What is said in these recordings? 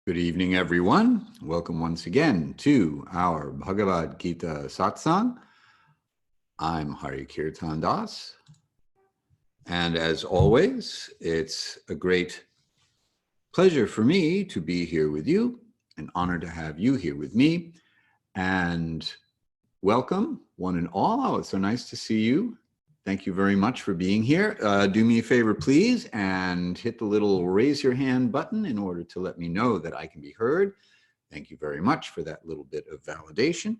Good evening, everyone. Welcome once again to our Bhagavad-gita Satsang. I'm Hari-kirtana, and as always, it's a great pleasure for me to be here with you, an honor to have you here with me, and welcome, one and all. It's so nice to see you. Thank you very much for being here. Do me a favor, please, and hit the little raise your hand button in order to let me know that I can be heard. Thank you very much for that little bit of validation.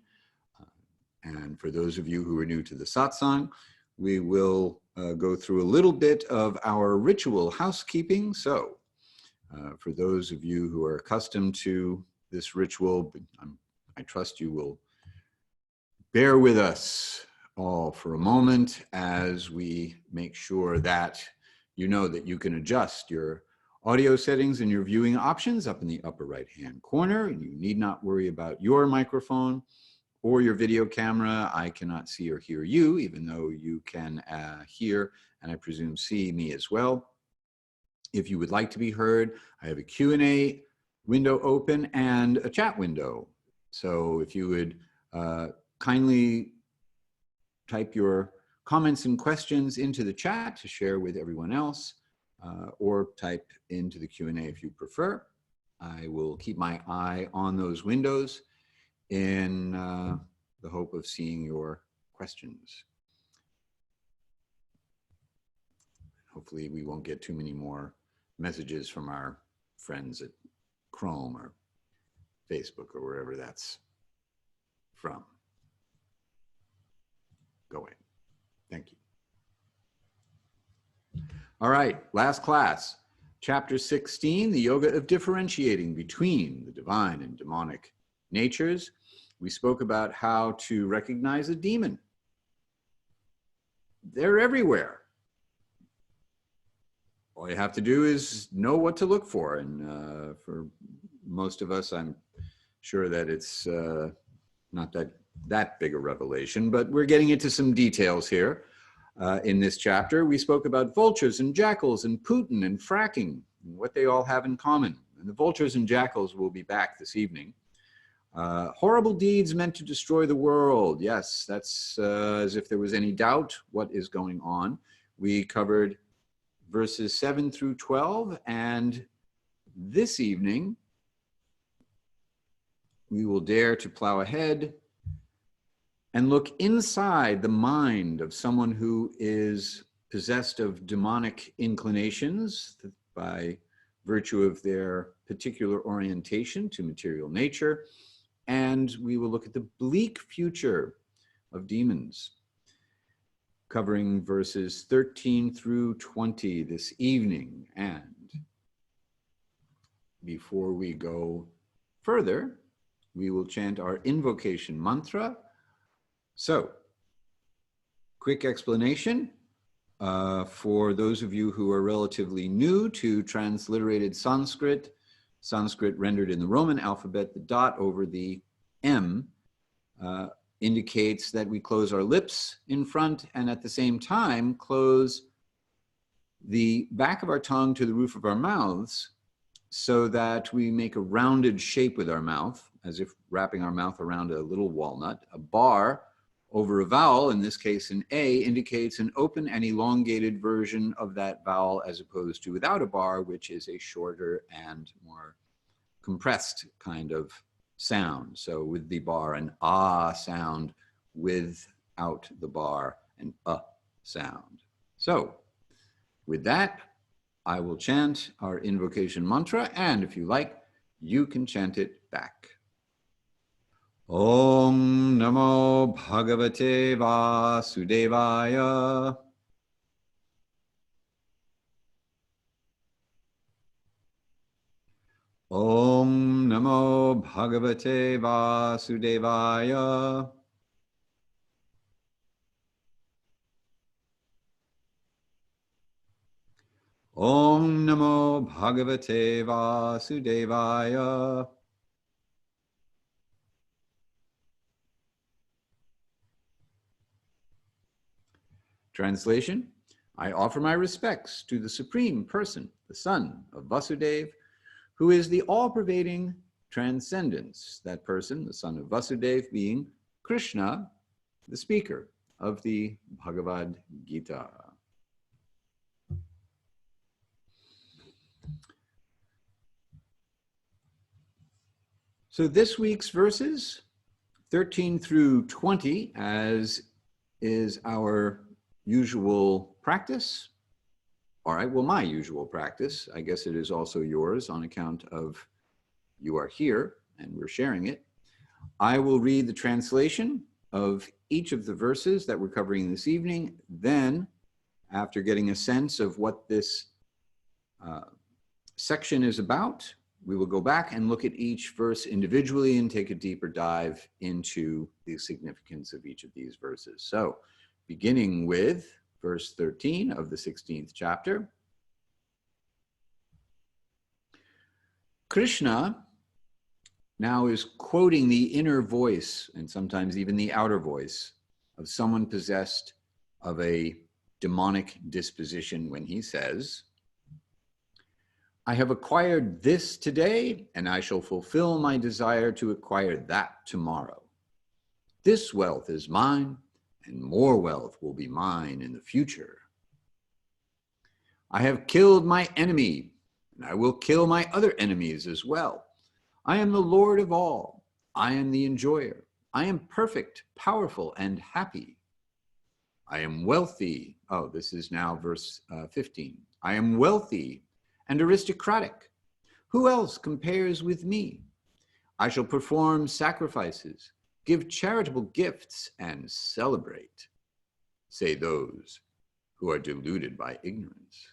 And for those of you who are new to the satsang, we will go through a little bit of our ritual housekeeping. So for those of you who are accustomed to this ritual, I trust you will bear with us all for a moment as we make sure that you know that you can adjust your audio settings and your viewing options up in the upper right hand corner. You need not worry about your microphone or your video camera. I cannot see or hear you, even though you can hear and I presume see me as well. If you would like to be heard, I have a Q&A window open and a chat window. So if you would kindly type your comments and questions into the chat to share with everyone else, or type into the Q&A if you prefer. I will keep my eye on those windows in the hope of seeing your questions. Hopefully we won't get too many more messages from our friends at Chrome or Facebook or wherever that's from. Go away. Thank you. All right, last class, chapter 16, the yoga of differentiating between the divine and demonic natures. We spoke about how to recognize a demon. They're everywhere. All you have to do is know what to look for. And for most of us, I'm sure that it's not that big a revelation, but we're getting into some details here. In this chapter, we spoke about vultures and jackals and Putin and fracking and what they all have in common. And the vultures and jackals will be back this evening. Horrible deeds meant to destroy the world. Yes, that's as if there was any doubt what is going on. We covered verses 7 through 12, and this evening, we will dare to plow ahead and look inside the mind of someone who is possessed of demonic inclinations by virtue of their particular orientation to material nature. And we will look at the bleak future of demons, covering verses 13 through 20 this evening. And before we go further, we will chant our invocation mantra. So, quick explanation for those of you who are relatively new to transliterated Sanskrit. Sanskrit rendered in the Roman alphabet, the dot over the M indicates that we close our lips in front and at the same time close the back of our tongue to the roof of our mouths so that we make a rounded shape with our mouth, as if wrapping our mouth around a little walnut. A bar over a vowel, in this case an A, indicates an open and elongated version of that vowel as opposed to without a bar, which is a shorter and more compressed kind of sound. So with the bar, an ah sound; without the bar, an sound. So with that, I will chant our invocation mantra, and if you like, you can chant it back. Om Namo Bhagavate Vasudevaya. Om Namo Bhagavate Vasudevaya. Om Namo Bhagavate Vasudevaya. Translation: I offer my respects to the Supreme Person, the son of Vasudeva, who is the all-pervading transcendence. That person, the son of Vasudeva, being Krishna, the speaker of the Bhagavad-gita. So this week's verses, 13 through 20, as is our usual practice. All right, well, my usual practice. I guess it is also yours on account of you are here and we're sharing it. I will read the translation of each of the verses that we're covering this evening. Then, after getting a sense of what this section is about, we will go back and look at each verse individually and take a deeper dive into the significance of each of these verses. So, beginning with verse 13 of the 16th chapter. Krishna now is quoting the inner voice, and sometimes even the outer voice, of someone possessed of a demonic disposition when he says, I have acquired this today, and I shall fulfill my desire to acquire that tomorrow. This wealth is mine, and more wealth will be mine in the future. I have killed my enemy, and I will kill my other enemies as well. I am the Lord of all. I am the enjoyer. I am perfect, powerful, and happy. I am wealthy. Oh, this is now verse 15. I am wealthy and aristocratic. Who else compares with me? I shall perform sacrifices, give charitable gifts, and celebrate, say those who are deluded by ignorance.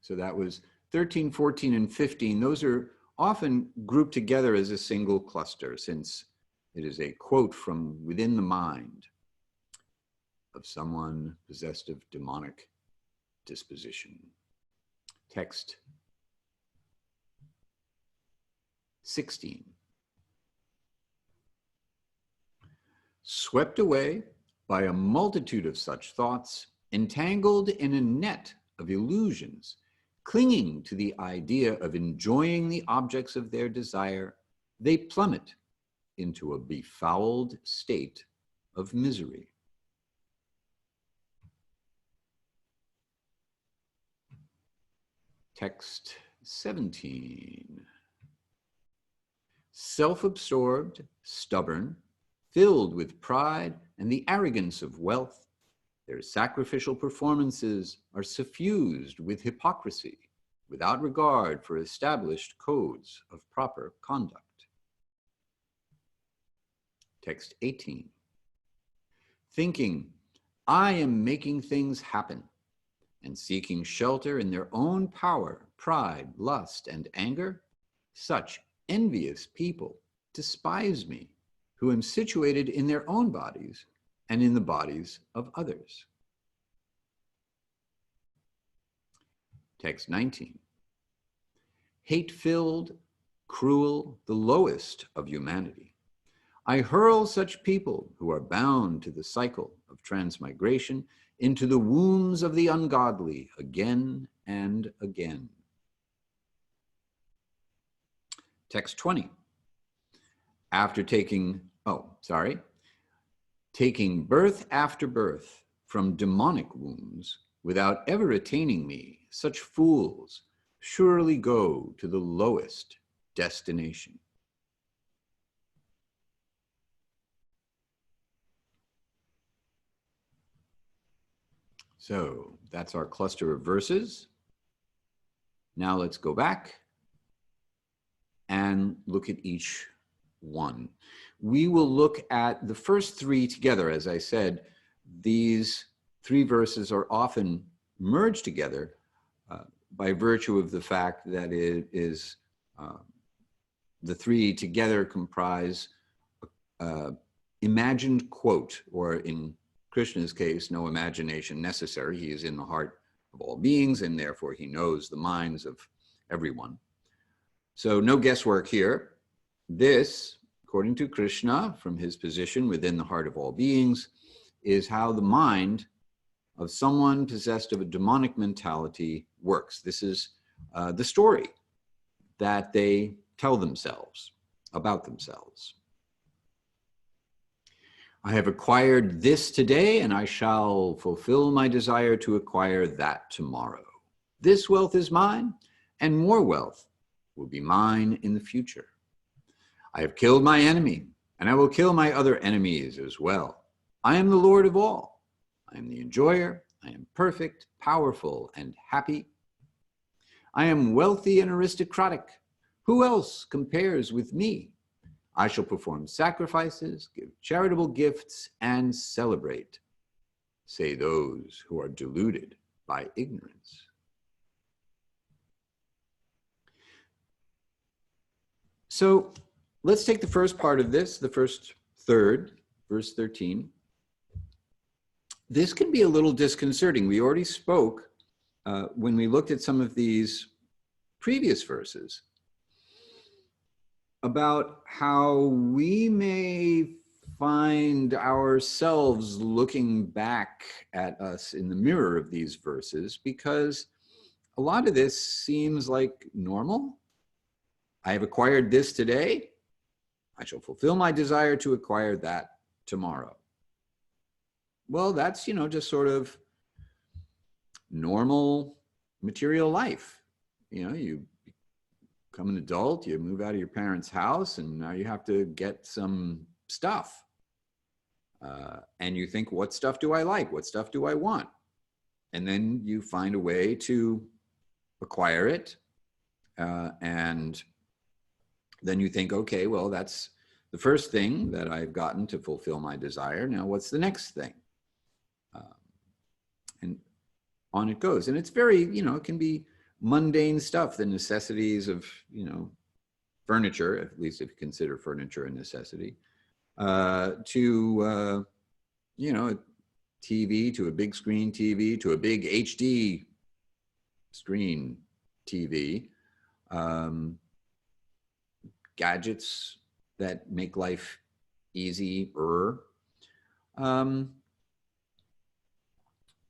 So that was 13, 14, and 15. Those are often grouped together as a single cluster, since it is a quote from within the mind of someone possessed of demonic disposition. Text 16. Swept away by a multitude of such thoughts, entangled in a net of illusions, clinging to the idea of enjoying the objects of their desire, they plummet into a befouled state of misery. Text 17. Self-absorbed, stubborn, filled with pride and the arrogance of wealth, their sacrificial performances are suffused with hypocrisy, without regard for established codes of proper conduct. Text 18. Thinking, I am making things happen, and seeking shelter in their own power, pride, lust, and anger, such envious people despise me, who am situated in their own bodies and in the bodies of others. Text 19. Hate-filled, cruel, the lowest of humanity, I hurl such people who are bound to the cycle of transmigration into the wombs of the ungodly again and again. Text 20. After taking birth after birth from demonic wombs without ever attaining me, such fools surely go to the lowest destination. So that's our cluster of verses. Now let's go back and look at each one. We will look at the first three together. As I said, these three verses are often merged together by virtue of the fact that it is the three together comprise imagined quote, or in Krishna's case, no imagination necessary. He is in the heart of all beings, and therefore he knows the minds of everyone. So no guesswork here. This, according to Krishna, from his position within the heart of all beings, is how the mind of someone possessed of a demonic mentality works. This is the story that they tell themselves about themselves. I have acquired this today, and I shall fulfill my desire to acquire that tomorrow. This wealth is mine, and more wealth will be mine in the future. I have killed my enemy, and I will kill my other enemies as well. I am the Lord of all. I am the enjoyer. I am perfect, powerful, and happy. I am wealthy and aristocratic. Who else compares with me? I shall perform sacrifices, give charitable gifts, and celebrate, say those who are deluded by ignorance. So let's take the first part of this, the first third, verse 13. This can be a little disconcerting. We already spoke when we looked at some of these previous verses about how we may find ourselves looking back at us in the mirror of these verses, because a lot of this seems like normal. I have acquired this today. I shall fulfill my desire to acquire that tomorrow. Well, that's, just sort of normal material life. You become an adult, you move out of your parents' house, and now you have to get some stuff. And you think, what stuff do I like? What stuff do I want? And then you find a way to acquire it. And then you think, okay, well, that's the first thing that I've gotten to fulfill my desire. Now, what's the next thing? And on it goes. And it's very, it can be mundane stuff, the necessities of, furniture, at least if you consider furniture a necessity, to, a TV, to a big screen TV, to a big HD screen TV, gadgets that make life easier.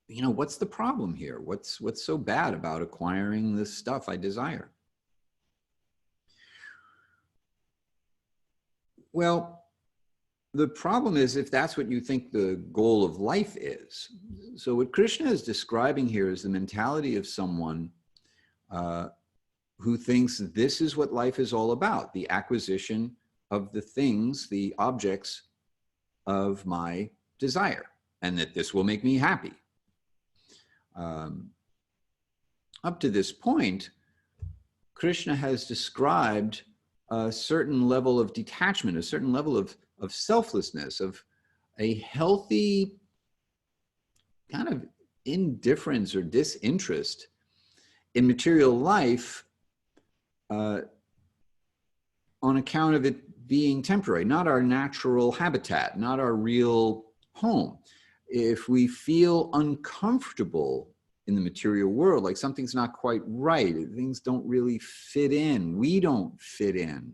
What's the problem here? What's so bad about acquiring the stuff I desire? Well, the problem is if that's what you think the goal of life is. So what Krishna is describing here is the mentality of someone who thinks this is what life is all about, the acquisition of the things, the objects of my desire, and that this will make me happy. Up to this point, Krishna has described a certain level of detachment, a certain level of selflessness, of a healthy kind of indifference or disinterest in material life on account of it being temporary, not our natural habitat, not our real home. If we feel uncomfortable in the material world, like something's not quite right, things don't really fit in, we don't fit in,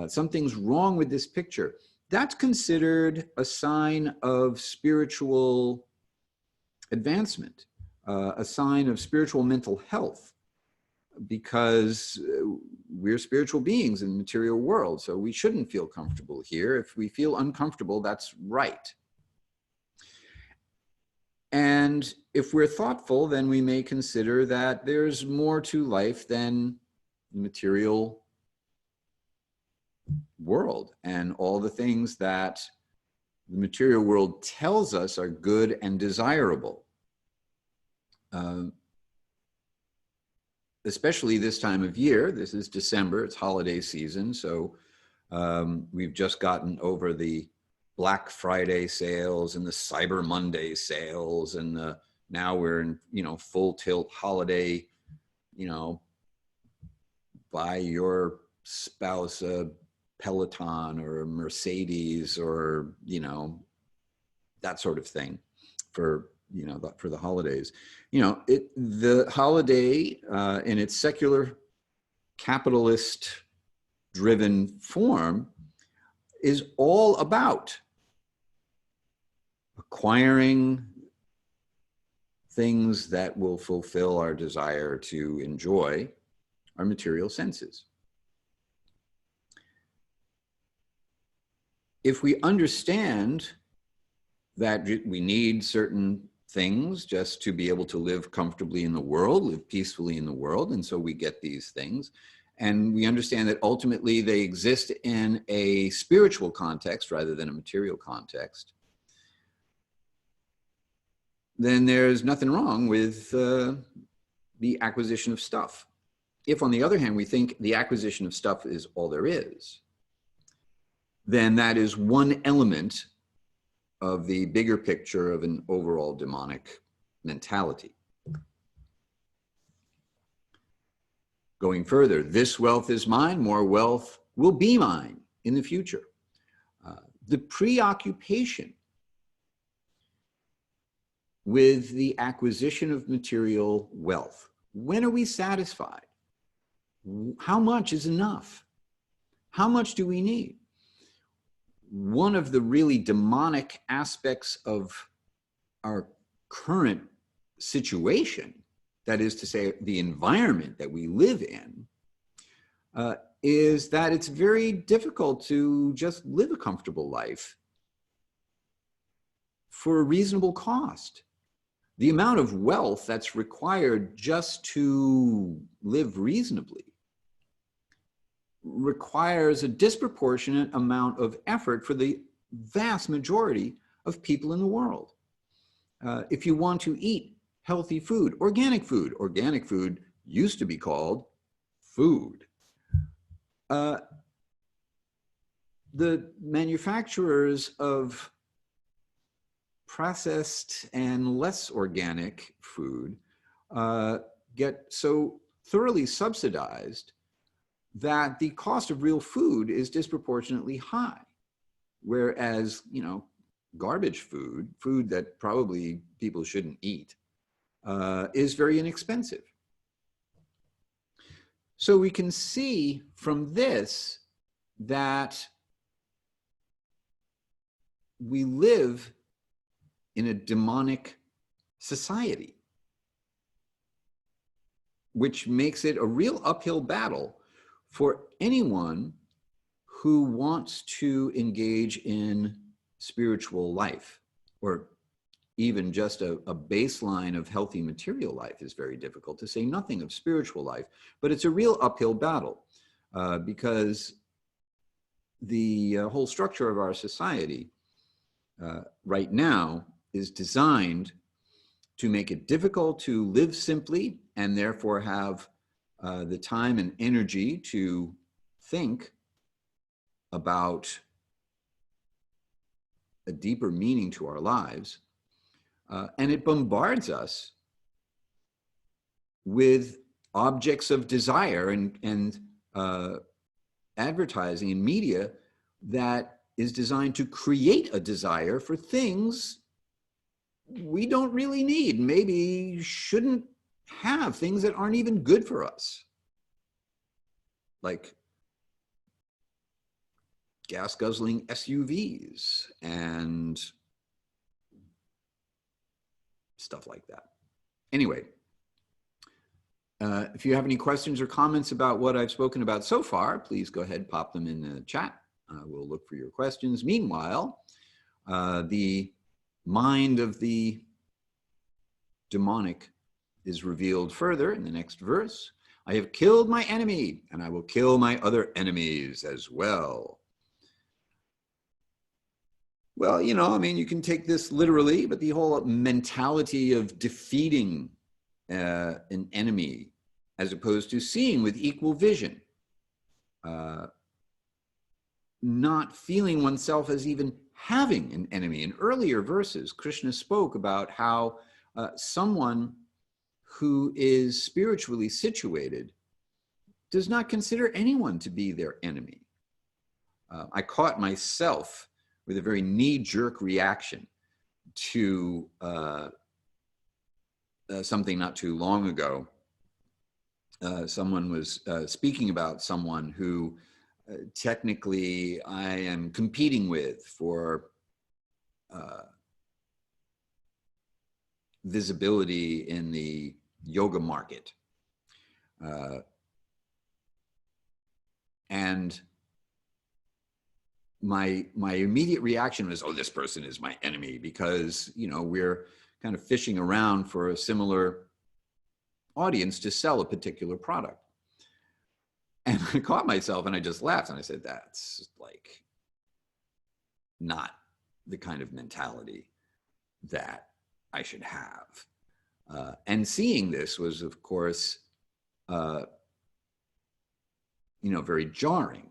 something's wrong with this picture, that's considered a sign of spiritual advancement, a sign of spiritual mental health, because we're spiritual beings in the material world, so we shouldn't feel comfortable here. If we feel uncomfortable, that's right. And if we're thoughtful, then we may consider that there's more to life than the material world and all the things that the material world tells us are good and desirable. Especially this time of year. This is December, it's holiday season, so we've just gotten over the Black Friday sales and the Cyber Monday sales, and now we're in full tilt holiday, buy your spouse a Peloton or a Mercedes or that sort of thing for for the holidays. The holiday in its secular capitalist driven form is all about acquiring things that will fulfill our desire to enjoy our material senses. If we understand that we need certain things just to be able to live comfortably in the world, live peacefully in the world, and so we get these things, and we understand that ultimately they exist in a spiritual context rather than a material context, then there's nothing wrong with the acquisition of stuff. If, on the other hand, we think the acquisition of stuff is all there is, then that is one element of the bigger picture of an overall demonic mentality. Going further, this wealth is mine, more wealth will be mine in the future. The preoccupation with the acquisition of material wealth. When are we satisfied? How much is enough? How much do we need? One of the really demonic aspects of our current situation, that is to say, the environment that we live in, is that it's very difficult to just live a comfortable life for a reasonable cost. The amount of wealth that's required just to live reasonably requires a disproportionate amount of effort for the vast majority of people in the world. If you want to eat healthy food, organic food used to be called food. The manufacturers of processed and less organic food get so thoroughly subsidized that the cost of real food is disproportionately high. Whereas, garbage food that probably people shouldn't eat, is very inexpensive. So we can see from this that we live in a demonic society, which makes it a real uphill battle for anyone who wants to engage in spiritual life, or even just a baseline of healthy material life is very difficult, to say nothing of spiritual life. But it's a real uphill battle because the whole structure of our society right now is designed to make it difficult to live simply and therefore have the time and energy to think about a deeper meaning to our lives. And it bombards us with objects of desire and advertising and media that is designed to create a desire for things we don't really need, maybe shouldn't have, things that aren't even good for us, like gas-guzzling SUVs and stuff like that. Anyway, if you have any questions or comments about what I've spoken about so far, please go ahead, pop them in the chat. We'll look for your questions. Meanwhile, the mind of the demonic is revealed further in the next verse. I have killed my enemy, and I will kill my other enemies as well. Well, you can take this literally, but the whole mentality of defeating an enemy as opposed to seeing with equal vision, not feeling oneself as even having an enemy. In earlier verses, Krishna spoke about how someone who is spiritually situated does not consider anyone to be their enemy. I caught myself with a very knee-jerk reaction to something not too long ago. Someone was speaking about someone who technically I am competing with for visibility in the yoga market. And my immediate reaction was, oh, this person is my enemy, because, you know, we're kind of fishing around for a similar audience to sell a particular product. And I caught myself and I just laughed and I said, that's like not the kind of mentality that I should have. And seeing this was, of course, you know, very jarring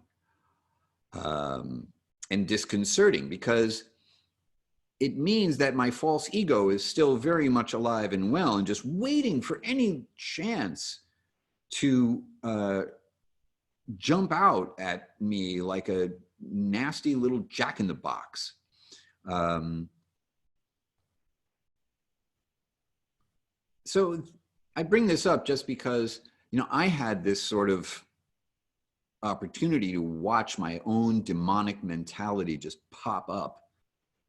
and disconcerting, because it means that my false ego is still very much alive and well and just waiting for any chance to jump out at me like a nasty little jack-in-the-box. So I bring this up just because, you know, I had this sort of opportunity to watch my own demonic mentality just pop up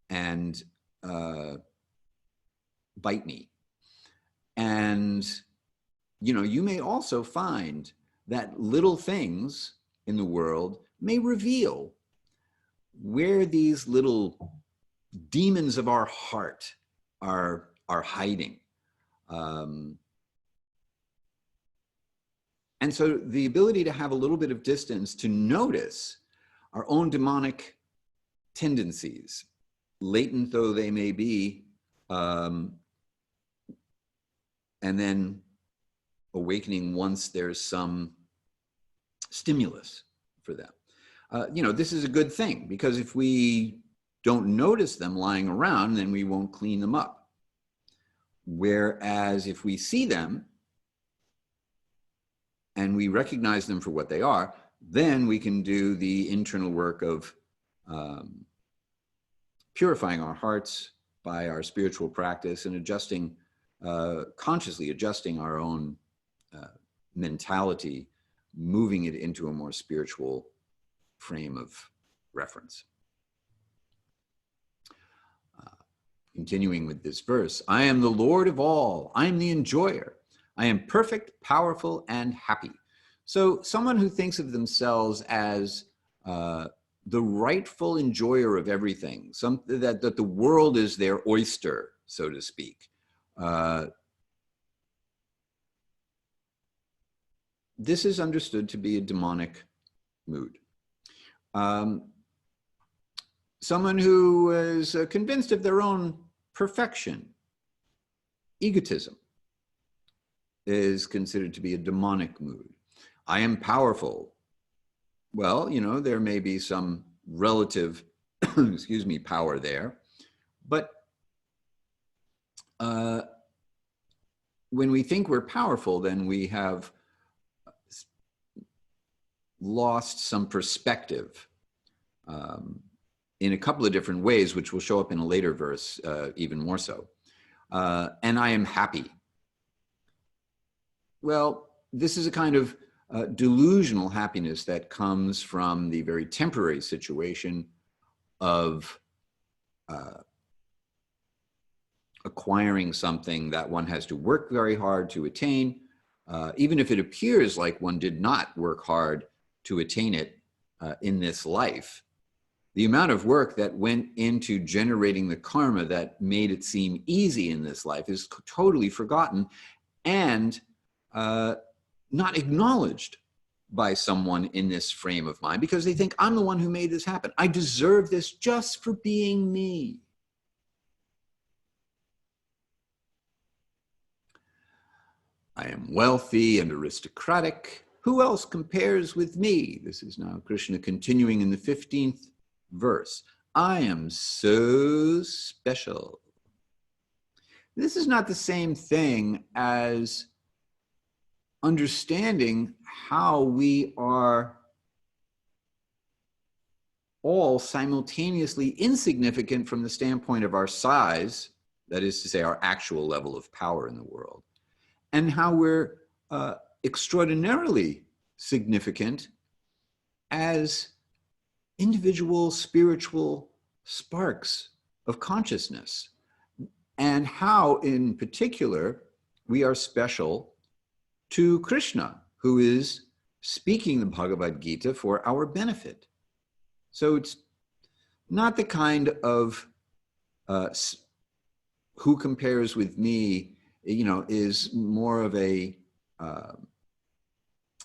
and bite me. And, you know, you may also find that little things in the world may reveal where these little demons of our heart are hiding. And so the ability to have a little bit of distance to notice our own demonic tendencies, latent though they may be, and then awakening once there's some stimulus for them. You know, this is a good thing, because if we don't notice them lying around, then we won't clean them up. Whereas if we see them and we recognize them for what they are, then we can do the internal work of purifying our hearts by our spiritual practice and adjusting, consciously adjusting our own mentality, moving it into a more spiritual frame of reference. Continuing with this verse, I am the Lord of all. I am the enjoyer. I am perfect, powerful, and happy. So someone who thinks of themselves as the rightful enjoyer of everything, that the world is their oyster, so to speak. This is understood to be a demonic mood. Someone who is convinced of their own perfection, egotism, is considered to be a demonic mood. I am powerful. Well, you know, there may be some relative, excuse me, power there, but when we think we're powerful, then we have lost some perspective in a couple of different ways, which will show up in a later verse, even more so. And I am happy. Well, this is a kind of delusional happiness that comes from the very temporary situation of acquiring something that one has to work very hard to attain, even if it appears like one did not work hard to attain it in this life. The amount of work that went into generating the karma that made it seem easy in this life is totally forgotten and not acknowledged by someone in this frame of mind, because they think, I'm the one who made this happen. I deserve this just for being me. I am wealthy and aristocratic. Who else compares with me? This is now Krishna continuing in the 15th verse. I am so special. This is not the same thing as understanding how we are all simultaneously insignificant from the standpoint of our size, that is to say, our actual level of power in the world, and how we're extraordinarily significant as individual spiritual sparks of consciousness. and how, in particular, we are special to Krishna, who is speaking the Bhagavad-gita for our benefit. So it's not the kind of who compares with me, is more of a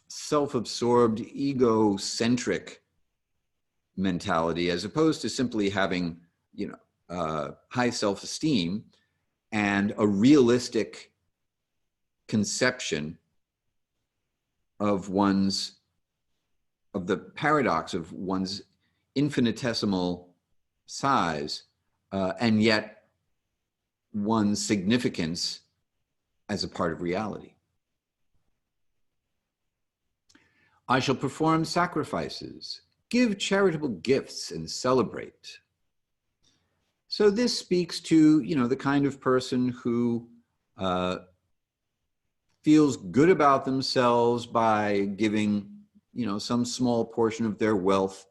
self-absorbed, egocentric mentality, as opposed to simply having, high self-esteem and a realistic conception of the paradox of one's infinitesimal size, and yet one's significance as a part of reality. I shall perform sacrifices, give charitable gifts, and celebrate. So this speaks to, the kind of person who feels good about themselves by giving, some small portion of their wealth.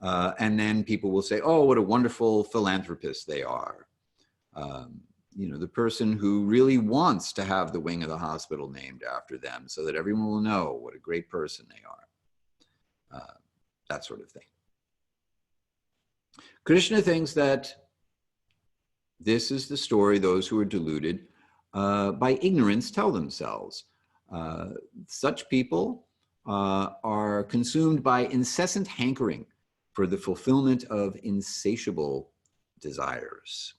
And then people will say, oh, what a wonderful philanthropist they are. The person who really wants to have the wing of the hospital named after them so that everyone will know what a great person they are. That sort of thing. Krishna thinks that this is the story those who are deluded by ignorance tell themselves. Such people are consumed by incessant hankering for the fulfillment of insatiable desires.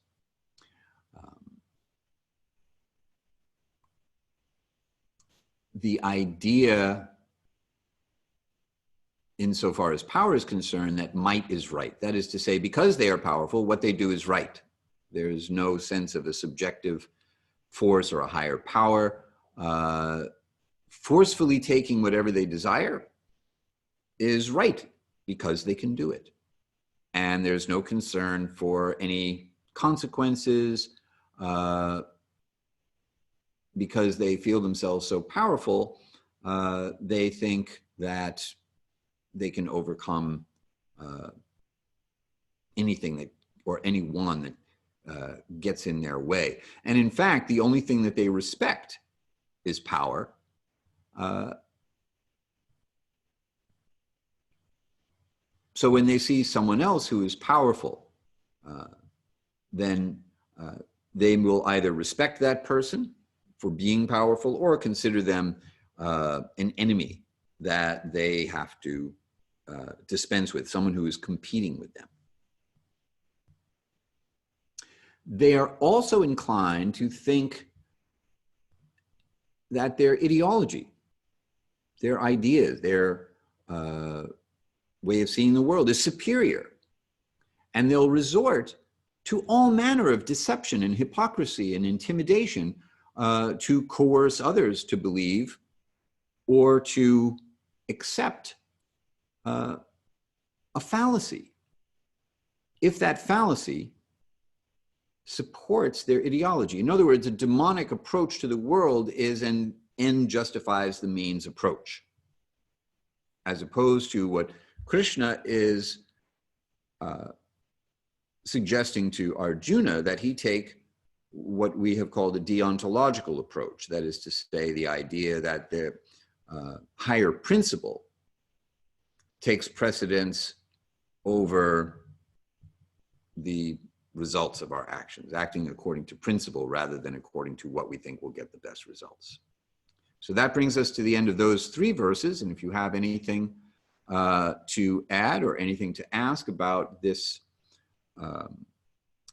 The idea, insofar as power is concerned, that might is right. That is to say, because they are powerful, what they do is right. There is no sense of a subjective force or a higher power forcefully taking whatever they desire is right because they can do it. And there's no concern for any consequences because they feel themselves so powerful, they think that they can overcome anything that, or anyone that gets in their way. And in fact, the only thing that they respect is power. So when they see someone else who is powerful, then they will either respect that person for being powerful or consider them an enemy that they have to dispense with, someone who is competing with them. They are also inclined to think that their ideology, their ideas, their way of seeing the world is superior. And they'll resort to all manner of deception and hypocrisy and intimidation to coerce others to believe or to accept a fallacy, if that fallacy supports their ideology. In other words, a demonic approach to the world is an end justifies the means approach, as opposed to what Krishna is suggesting to Arjuna, that he take what we have called a deontological approach. That is to say, the idea that the higher principle takes precedence over the results of our actions, acting according to principle rather than according to what we think will get the best results. So that brings us to the end of those 3 verses. And if you have anything to add or anything to ask about this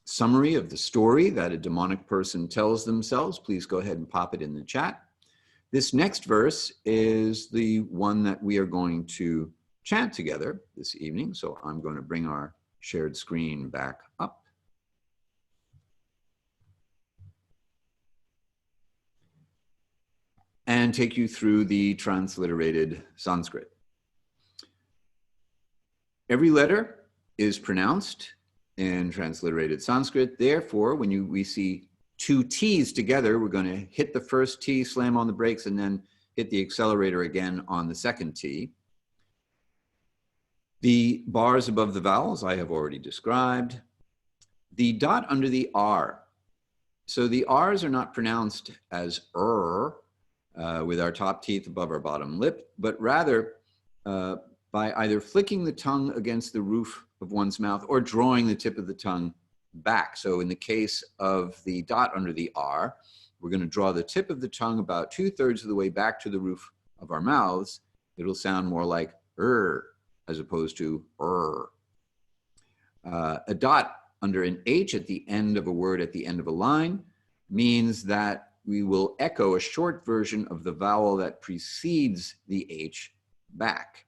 summary of the story that a demonic person tells themselves, please go ahead and pop it in the chat. This next verse is the one that we are going to chant together this evening. So I'm going to bring our shared screen back up and take you through the transliterated Sanskrit. Every letter is pronounced in transliterated Sanskrit. Therefore, when we see 2 T's together, we're going to hit the first T, slam on the brakes, and then hit the accelerator again on the second T. The bars above the vowels I have already described. The dot under the R So the R's are not pronounced as with our top teeth above our bottom lip, but rather by either flicking the tongue against the roof of one's mouth or drawing the tip of the tongue back. So in the case of the dot under the R, we're going to draw the tip of the tongue about 2/3 of the way back to the roof of our mouths. It'll sound more like as opposed to a dot under an H at the end of a word at the end of a line means that we will echo a short version of the vowel that precedes the H back.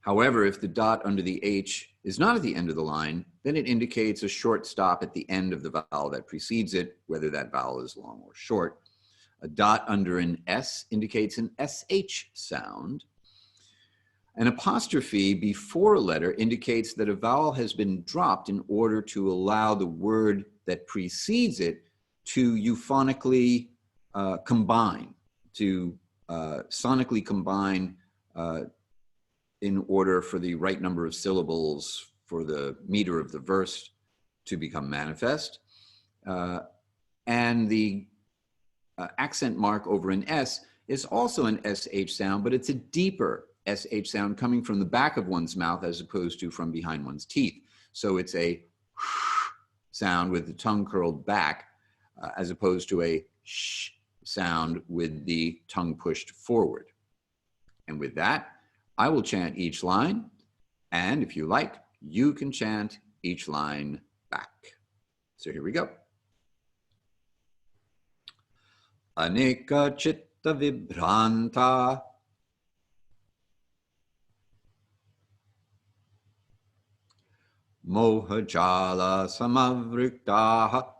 However, if the dot under the H is not at the end of the line, then it indicates a short stop at the end of the vowel that precedes it, whether that vowel is long or short. A dot under an S indicates an SH sound. An apostrophe before a letter indicates that a vowel has been dropped in order to allow the word that precedes it to euphonically combine, to sonically combine in order for the right number of syllables for the meter of the verse to become manifest. And the accent mark over an S is also an SH sound, but it's a deeper SH sound coming from the back of one's mouth as opposed to from behind one's teeth. So it's a sound with the tongue curled back as opposed to a sh sound with the tongue pushed forward. And with that, I will chant each line, and if you like, you can chant each line back. So here we go. Aneka chitta vibhranta moha jala samavriktaha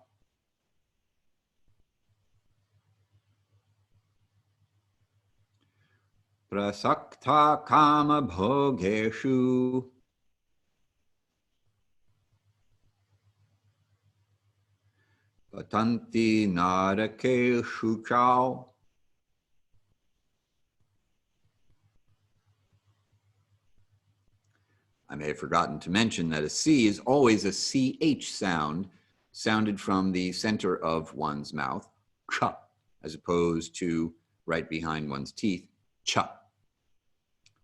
prasakta kama bhogeshu patanti narakeshu chau. I may have forgotten to mention that a C is always a CH sound, sounded from the center of one's mouth, cha, as opposed to right behind one's teeth, cha.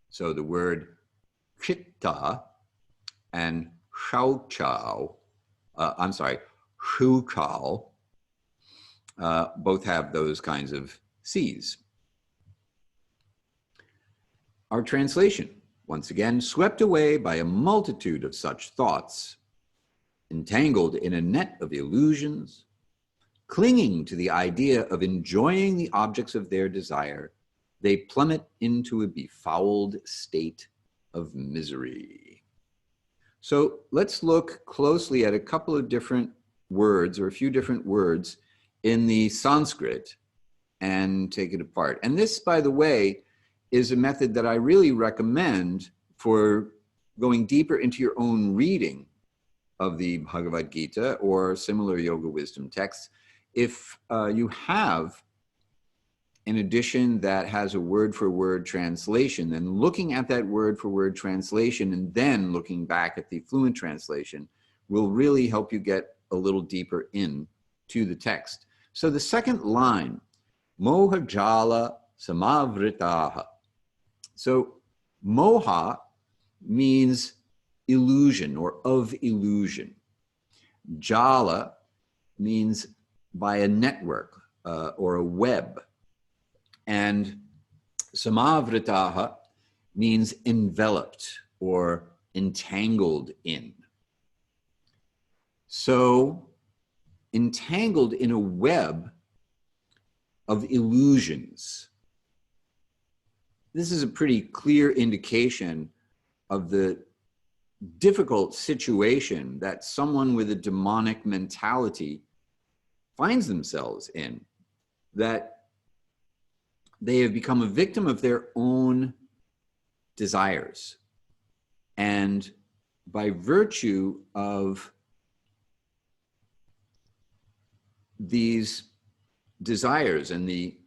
So the word chitta and shuchao, both have those kinds of C's. Our translation, once again, swept away by a multitude of such thoughts, entangled in a net of illusions, clinging to the idea of enjoying the objects of their desire, they plummet into a befouled state of misery. So let's look closely at a couple of different words, or a few different words in the Sanskrit, and take it apart. And this, by the way, is a method that I really recommend for going deeper into your own reading of the Bhagavad-gita or similar yoga wisdom texts. If you have an edition that has a word-for-word translation, then looking at that word-for-word translation and then looking back at the fluent translation will really help you get a little deeper into the text. So the second line, moha jala samavritaha. So moha means illusion or of illusion. Jala means by a network or a web. And samavritaha means enveloped or entangled in. So entangled in a web of illusions. This is a pretty clear indication of the difficult situation that someone with a demonic mentality finds themselves in, that they have become a victim of their own desires. And by virtue of these desires and the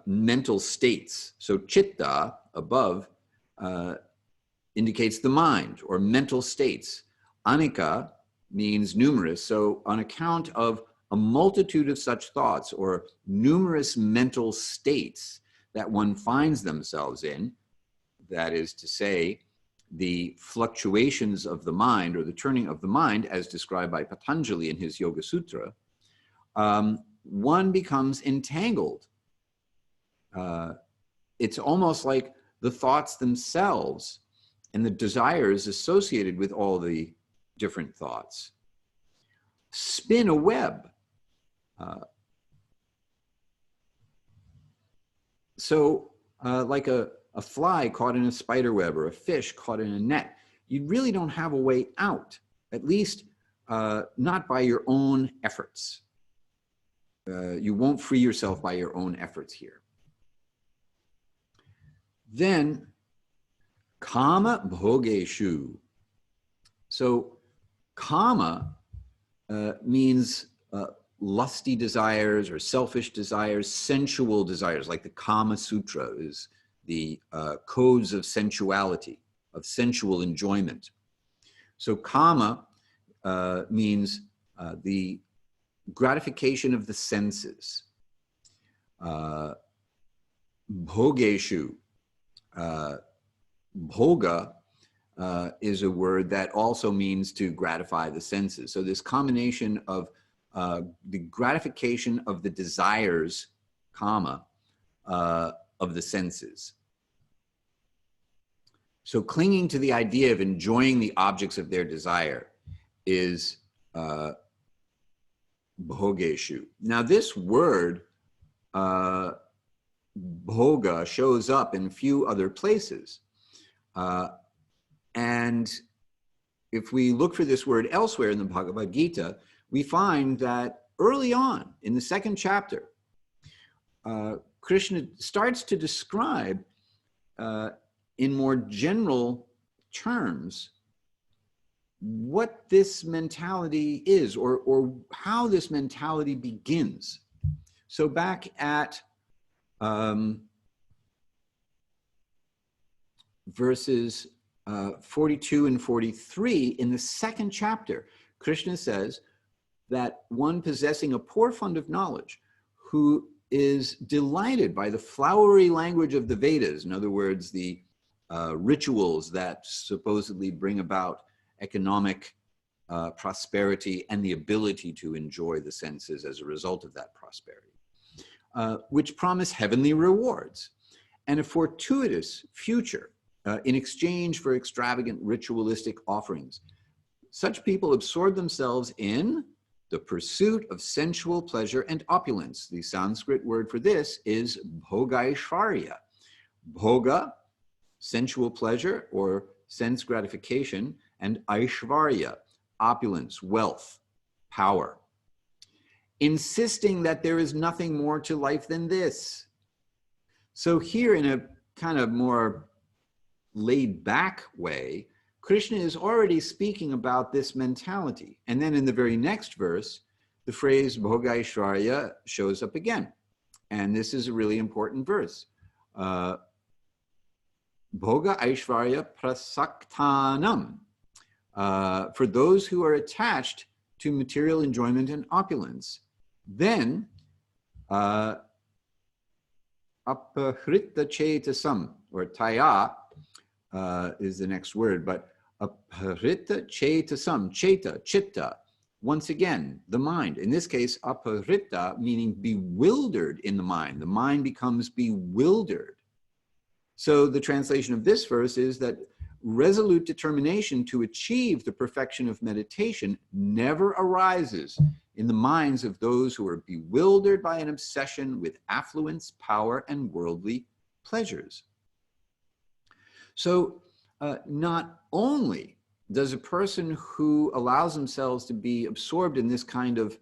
mental states, so chitta above indicates the mind or mental states. Anika means numerous. So on account of a multitude of such thoughts or numerous mental states that one finds themselves in, that is to say, the fluctuations of the mind or the turning of the mind as described by Patanjali in his Yoga Sutra, one becomes entangled. It's almost like the thoughts themselves and the desires associated with all the different thoughts spin a web. Like a fly caught in a spider web or a fish caught in a net, you really don't have a way out, at least not by your own efforts. You won't free yourself by your own efforts here. Then, kama bhogeshu. So, kama means lusty desires or selfish desires, sensual desires, like the Kama Sutra is the codes of sensuality, of sensual enjoyment. So kama means the gratification of the senses. Bhogeshu. Bhoga is a word that also means to gratify the senses. So this combination of the gratification of the desires, kama, of the senses. So clinging to the idea of enjoying the objects of their desire is bhogeshu. Now this word, bhoga, shows up in a few other places. And if we look for this word elsewhere in the Bhagavad-gita, we find that early on in the second chapter, Krishna starts to describe in more general terms what this mentality is or how this mentality begins. So back at verses 42 and 43 in the second chapter, Krishna says that one possessing a poor fund of knowledge who is delighted by the flowery language of the Vedas, in other words, the rituals that supposedly bring about economic prosperity and the ability to enjoy the senses as a result of that prosperity, which promise heavenly rewards and a fortuitous future in exchange for extravagant ritualistic offerings. Such people absorb themselves in the pursuit of sensual pleasure and opulence. The Sanskrit word for this is bhogaishvarya. Bhoga, sensual pleasure or sense gratification, and aishvarya, opulence, wealth, power. Insisting that there is nothing more to life than this. So here, in a kind of more laid back way, Krishna is already speaking about this mentality. And then in the very next verse, the phrase bhogaishvarya shows up again. And this is a really important verse. Bhoga aishvarya prasaktanam. For those who are attached to material enjoyment and opulence. Then apahrita chetasam, or taya is the next word, but apahrita chetasam, cheta, chitta, once again, the mind. In this case, apahrita meaning bewildered in the mind. The mind becomes bewildered. So the translation of this verse is that resolute determination to achieve the perfection of meditation never arises in the minds of those who are bewildered by an obsession with affluence, power, and worldly pleasures. So not only does a person who allows themselves to be absorbed in this kind of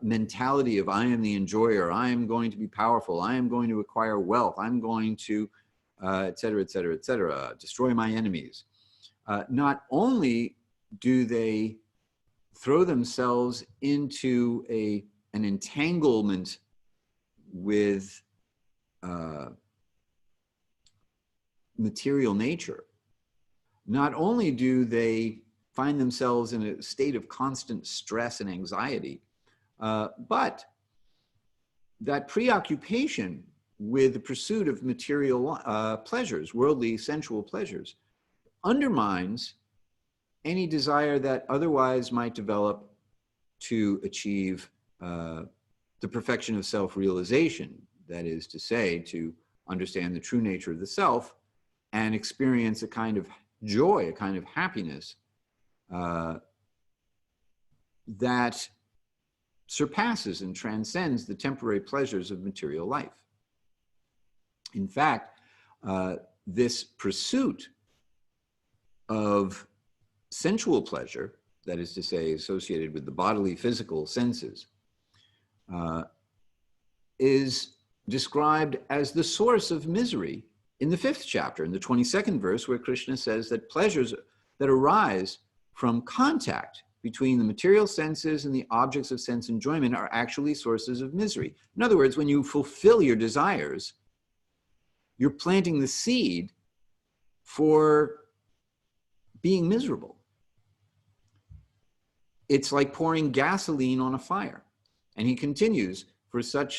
mentality of I am the enjoyer, I am going to be powerful, I am going to acquire wealth, I'm going to et cetera, et cetera, et cetera, destroy my enemies. Not only do they throw themselves into an entanglement with material nature, not only do they find themselves in a state of constant stress and anxiety. But that preoccupation with the pursuit of material pleasures, worldly, sensual pleasures, undermines any desire that otherwise might develop to achieve the perfection of self-realization. That is to say, to understand the true nature of the self and experience a kind of joy, a kind of happiness that surpasses and transcends the temporary pleasures of material life. In fact, this pursuit of sensual pleasure, that is to say, associated with the bodily, physical senses, is described as the source of misery in the 5th chapter, in the 22nd verse, where Krishna says that pleasures that arise from contact between the material senses and the objects of sense enjoyment are actually sources of misery. In other words, when you fulfill your desires, you're planting the seed for being miserable. It's like pouring gasoline on a fire. And he continues, for such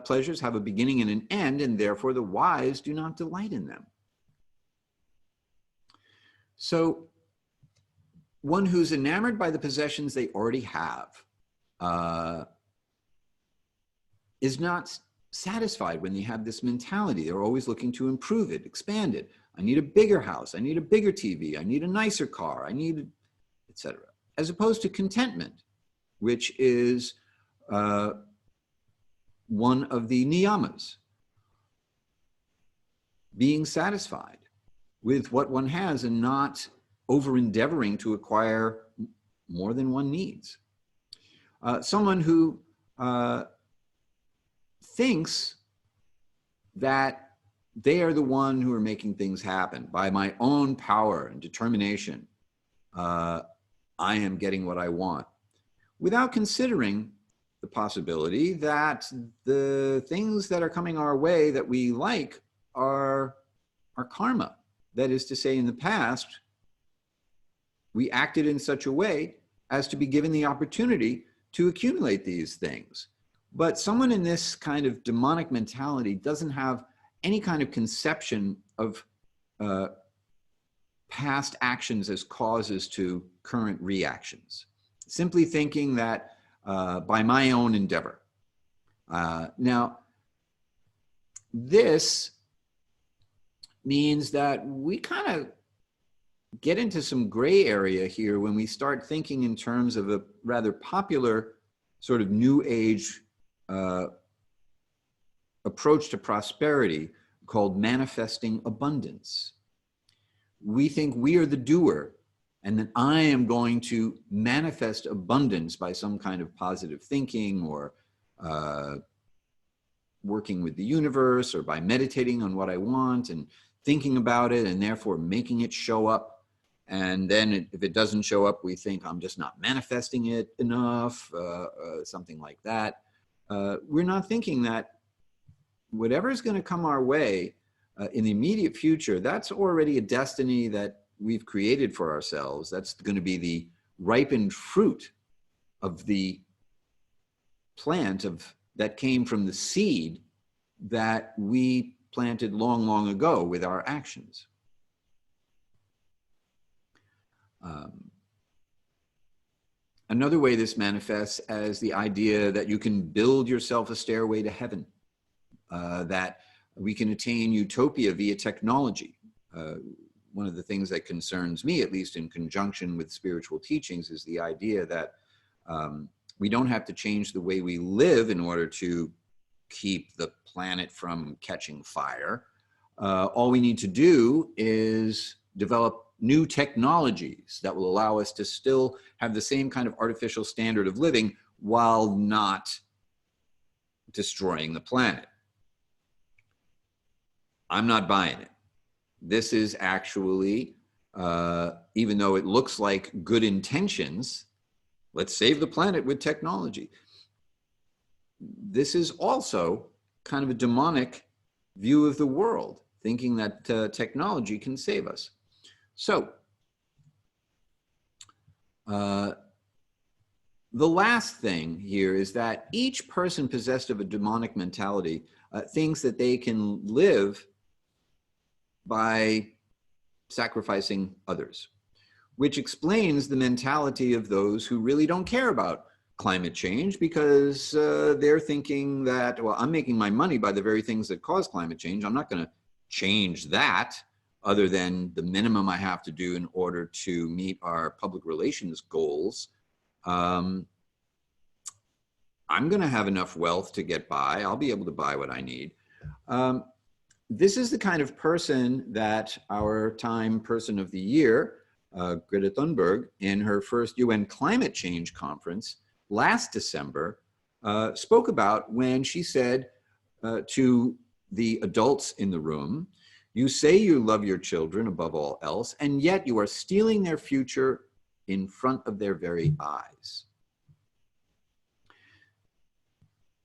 pleasures have a beginning and an end, and therefore the wise do not delight in them. So one who's enamored by the possessions they already have is not satisfied when they have this mentality. They're always looking to improve it, expand it. I need a bigger house. I need a bigger TV. I need a nicer car. I need, etc. As opposed to contentment, which is one of the niyamas. Being satisfied with what one has and not over-endeavoring to acquire more than one needs. Someone who thinks that they are the one who are making things happen. By my own power and determination, I am getting what I want, without considering the possibility that the things that are coming our way that we like are karma. That is to say, in the past, we acted in such a way as to be given the opportunity to accumulate these things. But someone in this kind of demonic mentality doesn't have any kind of conception of past actions as causes to current reactions. Simply thinking that by my own endeavor. Now, this means that we kind of get into some gray area here when we start thinking in terms of a rather popular sort of new age approach to prosperity called manifesting abundance. We think we are the doer and that I am going to manifest abundance by some kind of positive thinking or working with the universe or by meditating on what I want and thinking about it and therefore making it show up. And then if it doesn't show up, we think I'm just not manifesting it enough, something like that. We're not thinking that whatever is going to come our way in the immediate future, that's already a destiny that we've created for ourselves. That's going to be the ripened fruit of the plant that came from the seed that we planted long, long ago with our actions. Another way this manifests as the idea that you can build yourself a stairway to heaven, that we can attain utopia via technology. One of the things that concerns me, at least in conjunction with spiritual teachings, is the idea that we don't have to change the way we live in order to keep the planet from catching fire. All we need to do is develop new technologies that will allow us to still have the same kind of artificial standard of living while not destroying the planet. I'm not buying it. This is actually, even though it looks like good intentions, let's save the planet with technology. This is also kind of a demonic view of the world, thinking that technology can save us. So, The last thing here is that each person possessed of a demonic mentality thinks that they can live by sacrificing others, which explains the mentality of those who really don't care about climate change, because they're thinking that, well, I'm making my money by the very things that cause climate change. I'm not going to change that other than the minimum I have to do in order to meet our public relations goals. I'm going to have enough wealth to get by. I'll be able to buy what I need. This is the kind of person that our Time Person of the Year, Greta Thunberg, in her first UN climate change conference last December, spoke about when she said to the adults in the room, "You say you love your children above all else, and yet you are stealing their future in front of their very eyes."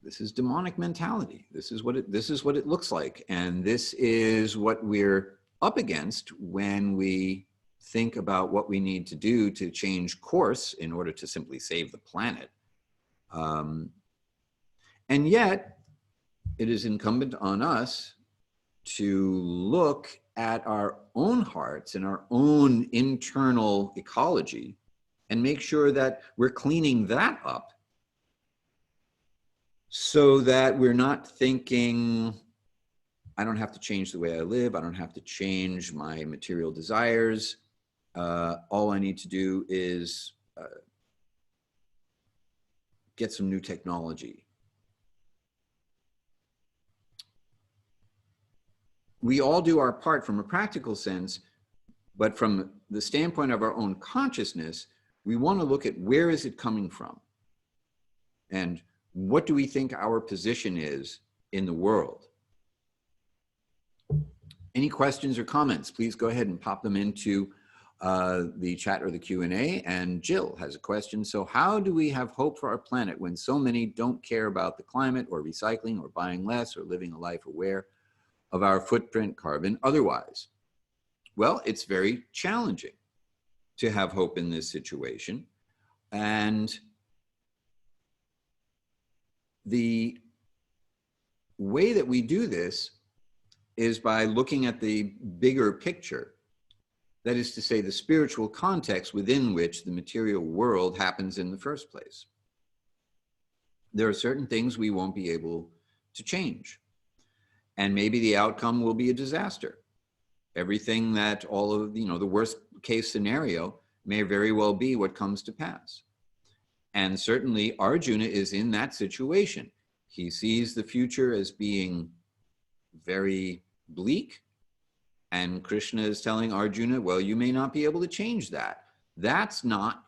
This is demonic mentality. This is what it looks like. And this is what we're up against when we think about what we need to do to change course in order to simply save the planet. And yet, it is incumbent on us to look at our own hearts and our own internal ecology and make sure that we're cleaning that up, so that we're not thinking, I don't have to change the way I live. I don't have to change my material desires. All I need to do is get some new technology. We all do our part from a practical sense, but from the standpoint of our own consciousness, we want to look at where is it coming from? And what do we think our position is in the world? Any questions or comments, please go ahead and pop them into the chat or the Q&A. And Jill has a question. So how do we have hope for our planet when so many don't care about the climate or recycling or buying less or living a life aware of our footprint, carbon, otherwise? Well, it's very challenging to have hope in this situation. And the way that we do this is by looking at the bigger picture. That is to say, the spiritual context within which the material world happens in the first place. There are certain things we won't be able to change. And maybe the outcome will be a disaster. Everything that all of, the worst case scenario may very well be what comes to pass. And certainly Arjuna is in that situation. He sees the future as being very bleak. And Krishna is telling Arjuna, well, you may not be able to change that. That's not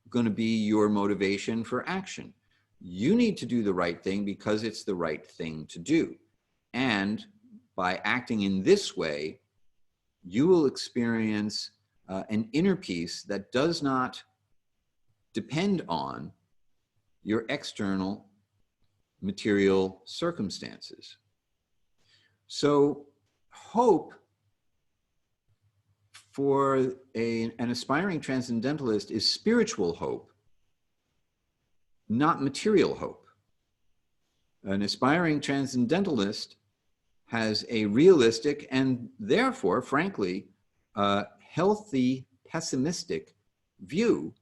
going to be your motivation for action. You need to do the right thing because it's the right thing to do. And by acting in this way, you will experience an inner peace that does not depend on your external material circumstances. So hope for an aspiring transcendentalist is spiritual hope, not material hope. An aspiring transcendentalist has a realistic and therefore, frankly, healthy, pessimistic view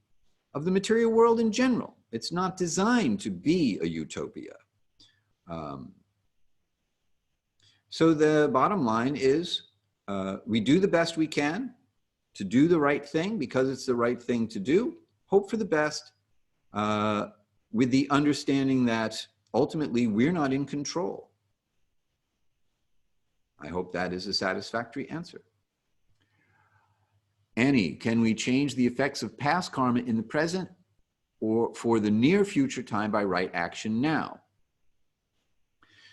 of the material world in general. It's not designed to be a utopia. So the bottom line is we do the best we can to do the right thing because it's the right thing to do, hope for the best, with the understanding that ultimately we're not in control. I hope that is a satisfactory answer. Annie, can we change the effects of past karma in the present or for the near future time by right action now?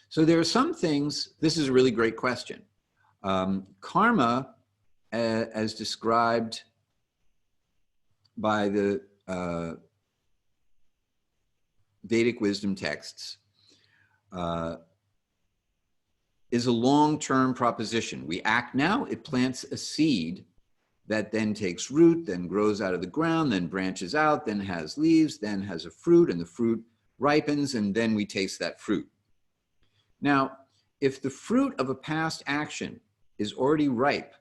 So there are some things, this is a really great question. Karma, as described by the Vedic wisdom texts, is a long-term proposition. We act now, it plants a seed that then takes root, then grows out of the ground, then branches out, then has leaves, then has a fruit, and the fruit ripens, and then we taste that fruit. Now, if the fruit of a past action is already ripe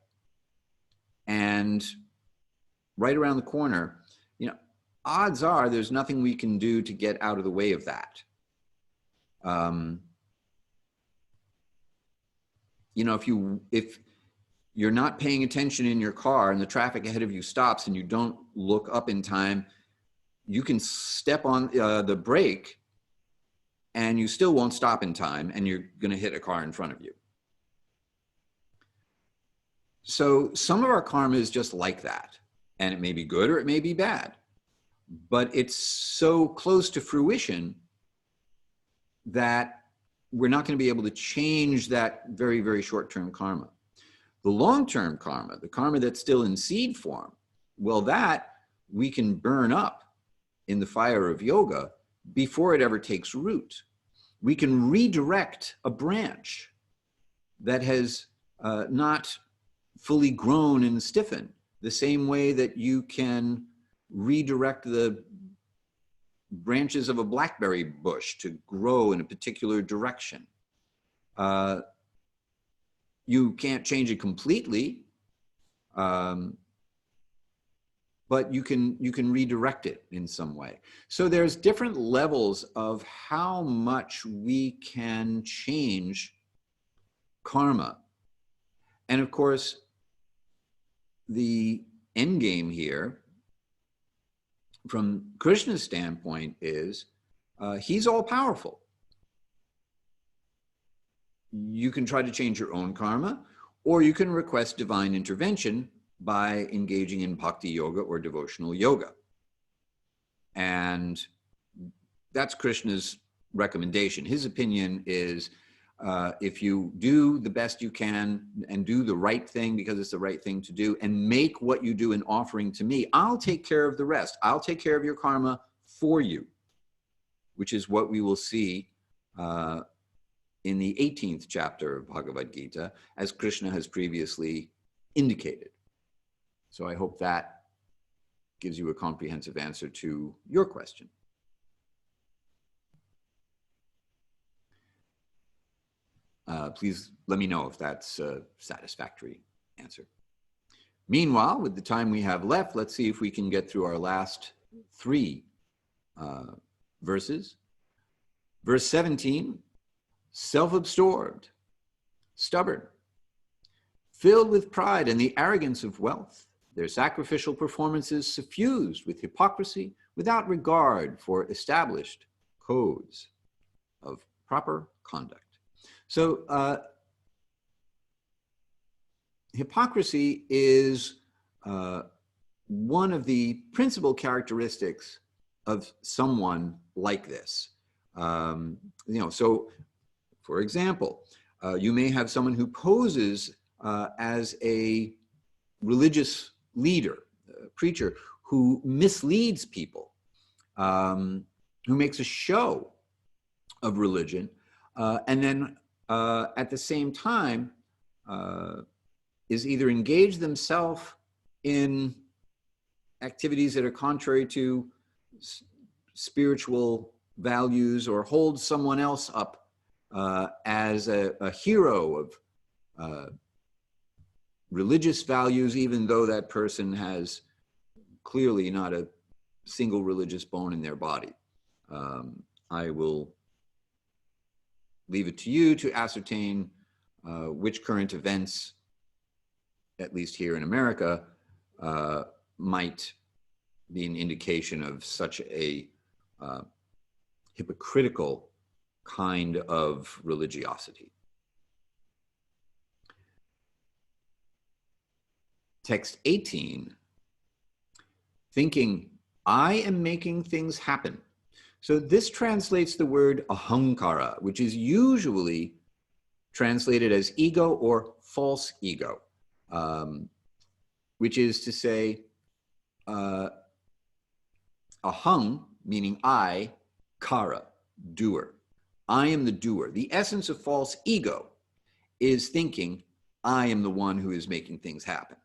and right around the corner, odds are there's nothing we can do to get out of the way of that. If you're not paying attention in your car and the traffic ahead of you stops and you don't look up in time, you can step on the brake and you still won't stop in time, and you're going to hit a car in front of you. So some of our karma is just like that, and it may be good or it may be bad, but it's so close to fruition that we're not going to be able to change that very, very short-term karma. The long-term karma, the karma that's still in seed form, well, that we can burn up in the fire of yoga before it ever takes root. We can redirect a branch that has not fully grown and stiffened, the same way that you can redirect the branches of a blackberry bush to grow in a particular direction. You can't change it completely, but you can redirect it in some way. So there's different levels of how much we can change karma. And of course, the end game here, from Krishna's standpoint, is he's all powerful. You can try to change your own karma, or you can request divine intervention by engaging in bhakti yoga or devotional yoga. And that's Krishna's recommendation. His opinion is if you do the best you can and do the right thing because it's the right thing to do, and make what you do an offering to me, I'll take care of the rest. I'll take care of your karma for you, which is what we will see in the 18th chapter of Bhagavad-gita, as Krishna has previously indicated. So I hope that gives you a comprehensive answer to your question. Please let me know if that's a satisfactory answer. Meanwhile, with the time we have left, let's see if we can get through our last three verses. Verse 17, self-absorbed, stubborn, filled with pride and the arrogance of wealth, their sacrificial performances suffused with hypocrisy, without regard for established codes of proper conduct. So hypocrisy is one of the principal characteristics of someone like this. So for example, you may have someone who poses as a religious leader, preacher, who misleads people, who makes a show of religion, and then at the same time is either engaged themselves in activities that are contrary to spiritual values, or holds someone else up as a hero of religious values, even though that person has clearly not a single religious bone in their body. I will leave it to you to ascertain which current events, at least here in America, might be an indication of such a hypocritical kind of religiosity. Text 18, thinking, I am making things happen. So this translates the word ahankara, which is usually translated as ego or false ego, which is to say, ahang, meaning I, kara, doer. I am the doer. The essence of false ego is thinking, I am the one who is making things happen.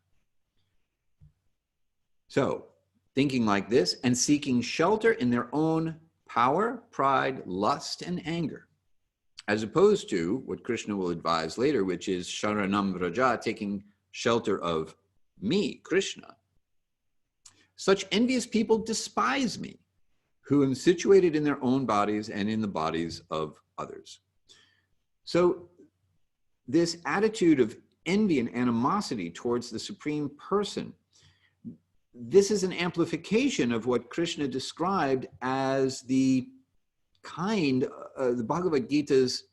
So, thinking like this and seeking shelter in their own power, pride, lust, and anger, as opposed to what Krishna will advise later, which is sharanam vraja, taking shelter of me, Krishna. Such envious people despise me, who am situated in their own bodies and in the bodies of others. So this attitude of envy and animosity towards the Supreme Person, this is an amplification of what Krishna described as the kind, the Bhagavad Gita's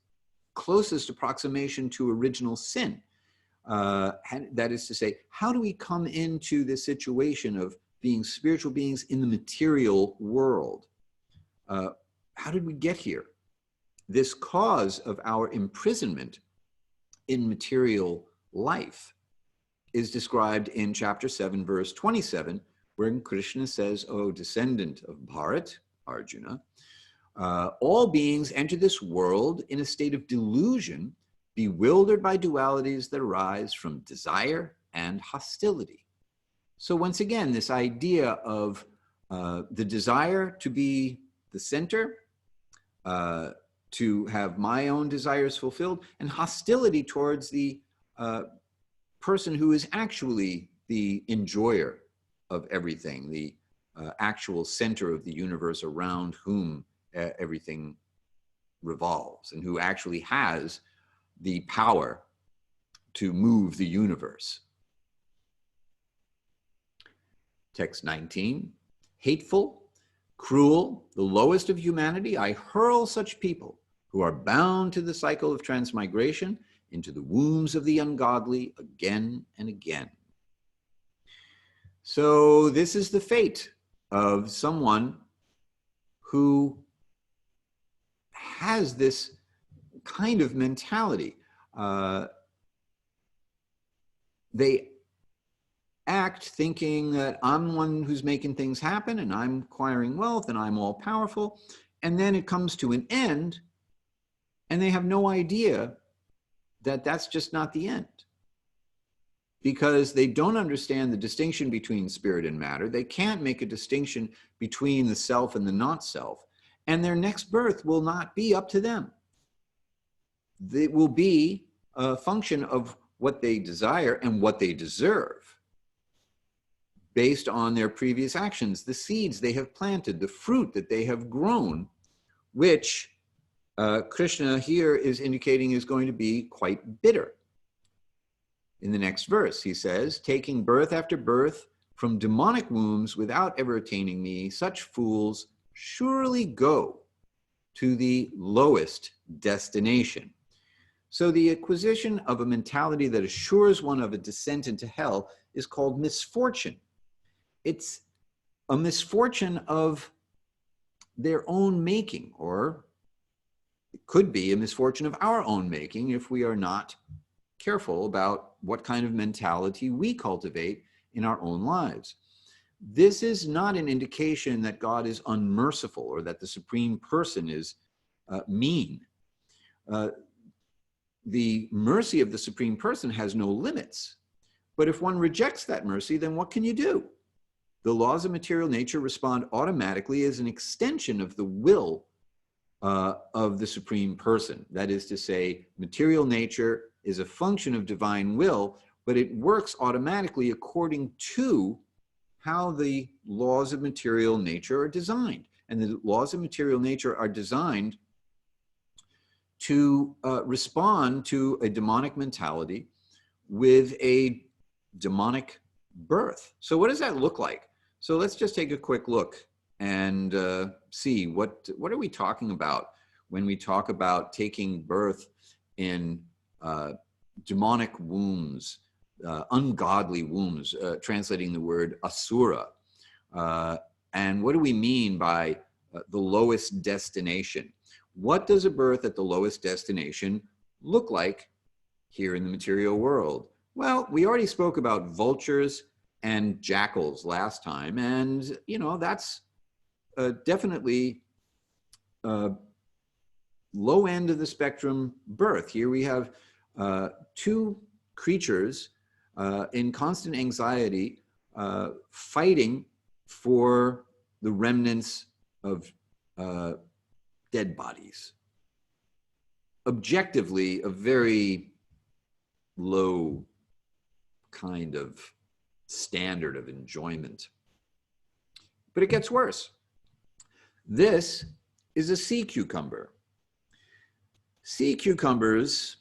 closest approximation to original sin. That is to say, how do we come into this situation of being spiritual beings in the material world? How did we get here? This cause of our imprisonment in material life is described in chapter 7, verse 27, where Krishna says, "O descendant of Bharat, Arjuna, all beings enter this world in a state of delusion, bewildered by dualities that arise from desire and hostility." So once again, this idea of the desire to be the center, to have my own desires fulfilled, and hostility towards the person who is actually the enjoyer of everything, the actual center of the universe around whom everything revolves, and who actually has the power to move the universe. Text 19, hateful, cruel, the lowest of humanity, I hurl such people who are bound to the cycle of transmigration into the wombs of the ungodly again and again. So this is the fate of someone who has this kind of mentality. They act thinking that I'm one who's making things happen and I'm acquiring wealth and I'm all powerful. And then it comes to an end and they have no idea that that's just not the end, because they don't understand the distinction between spirit and matter. They can't make a distinction between the self and the not self, and their next birth will not be up to them. It will be a function of what they desire and what they deserve based on their previous actions, the seeds they have planted, the fruit that they have grown, which Krishna here is indicating is going to be quite bitter. In the next verse, he says, taking birth after birth from demonic wombs without ever attaining me, such fools surely go to the lowest destination. So the acquisition of a mentality that assures one of a descent into hell is called misfortune. It's a misfortune of their own making, or it could be a misfortune of our own making if we are not careful about what kind of mentality we cultivate in our own lives. This is not an indication that God is unmerciful or that the Supreme Person is mean. The mercy of the Supreme Person has no limits. But if one rejects that mercy, then what can you do? The laws of material nature respond automatically as an extension of the will of the Supreme Person. That is to say, material nature is a function of divine will, but it works automatically according to how the laws of material nature are designed. And the laws of material nature are designed to respond to a demonic mentality with a demonic birth. So what does that look like? So let's just take a quick look and see what are we talking about when we talk about taking birth in demonic wombs, ungodly wombs, translating the word asura. And what do we mean by the lowest destination? What does a birth at the lowest destination look like here in the material world? Well, we already spoke about vultures and jackals last time, and that's definitely low end of the spectrum birth. Here we have two creatures in constant anxiety fighting for the remnants of dead bodies. Objectively, a very low kind of standard of enjoyment. But it gets worse. This is a sea cucumber. Sea cucumbers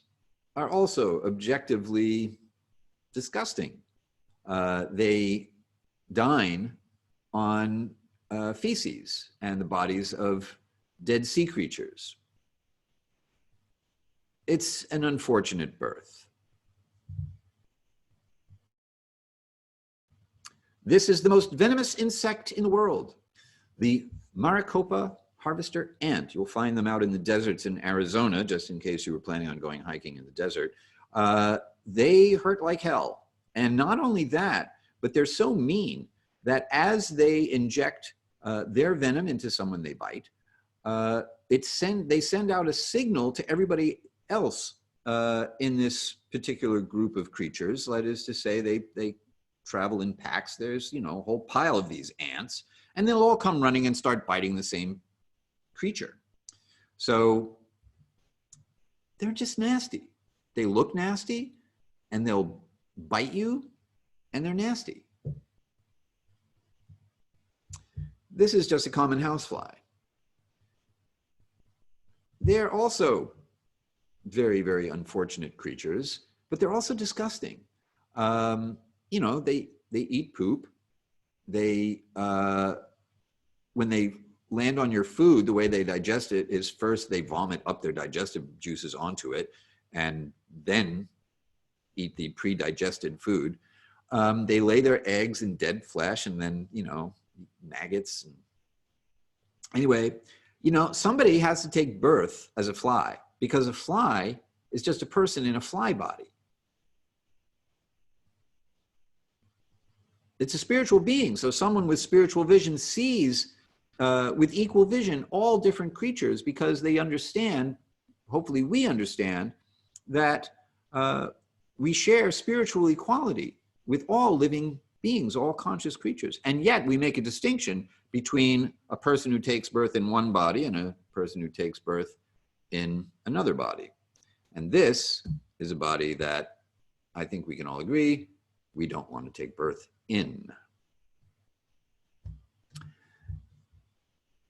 are also objectively disgusting. They dine on feces and the bodies of dead sea creatures. It's an unfortunate birth. This is the most venomous insect in the world, the Maricopa harvester ant. You'll find them out in the deserts in Arizona, just in case you were planning on going hiking in the desert. They hurt like hell. And not only that, but they're so mean that as they inject their venom into someone they bite, they send out a signal to everybody else in this particular group of creatures. That is to say, they travel in packs. There's, a whole pile of these ants, and they'll all come running and start biting the same creature. So they're just nasty. They look nasty, and they'll bite you, and they're nasty. This is just a common housefly. They're also very, very unfortunate creatures, but they're also disgusting. They eat poop. They, when they land on your food, the way they digest it is first they vomit up their digestive juices onto it and then eat the pre-digested food. They lay their eggs in dead flesh and then, maggots. Anyway, somebody has to take birth as a fly, because a fly is just a person in a fly body. It's a spiritual being. So someone with spiritual vision sees with equal vision all different creatures, because they understand, hopefully we understand, that we share spiritual equality with all living beings, all conscious creatures. And yet we make a distinction between a person who takes birth in one body and a person who takes birth in another body. And this is a body that I think we can all agree we don't want to take birth in.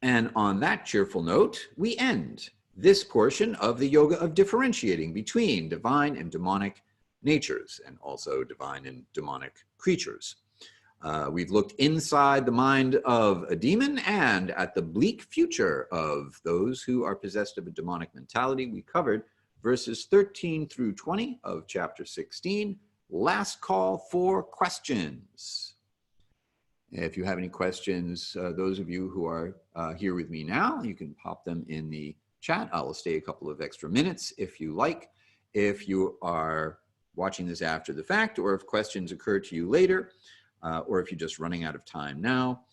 And on that cheerful note, we end this portion of the yoga of differentiating between divine and demonic natures, and also divine and demonic creatures. We've looked inside the mind of a demon and at the bleak future of those who are possessed of a demonic mentality. We covered verses 13 through 20 of chapter 16. Last call for questions. If you have any questions, those of you who are here with me now, you can pop them in the chat. I will stay a couple of extra minutes if you like. If you are watching this after the fact, or if questions occur to you later, or if you're just running out of time now,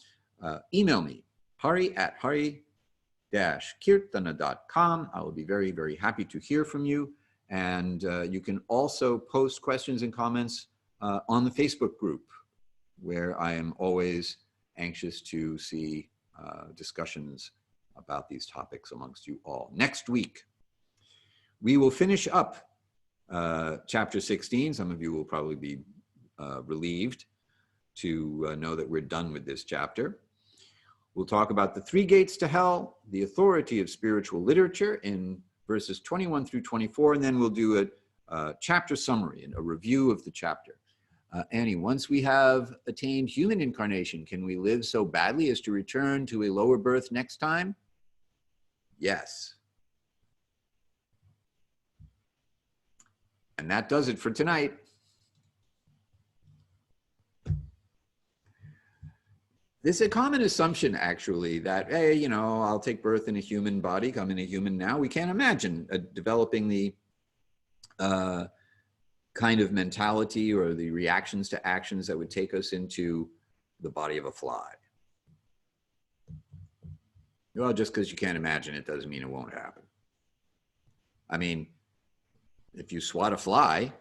email me, hari@hari-kirtana.com. I will be very, very happy to hear from you. And you can also post questions and comments on the Facebook group, where I am always anxious to see discussions about these topics amongst you all. Next week, we will finish up chapter 16. Some of you will probably be relieved to know that we're done with this chapter. We'll talk about the three gates to hell, the authority of spiritual literature in verses 21 through 24, and then we'll do a chapter summary and a review of the chapter. Annie, once we have attained human incarnation, can we live so badly as to return to a lower birth next time? Yes. And that does it for tonight. There's a common assumption, actually, that, hey, I'll take birth in a human body, I'm in a human now. We can't imagine developing the kind of mentality or the reactions to actions that would take us into the body of a fly. Well, just because you can't imagine it doesn't mean it won't happen. I mean, if you swat a fly,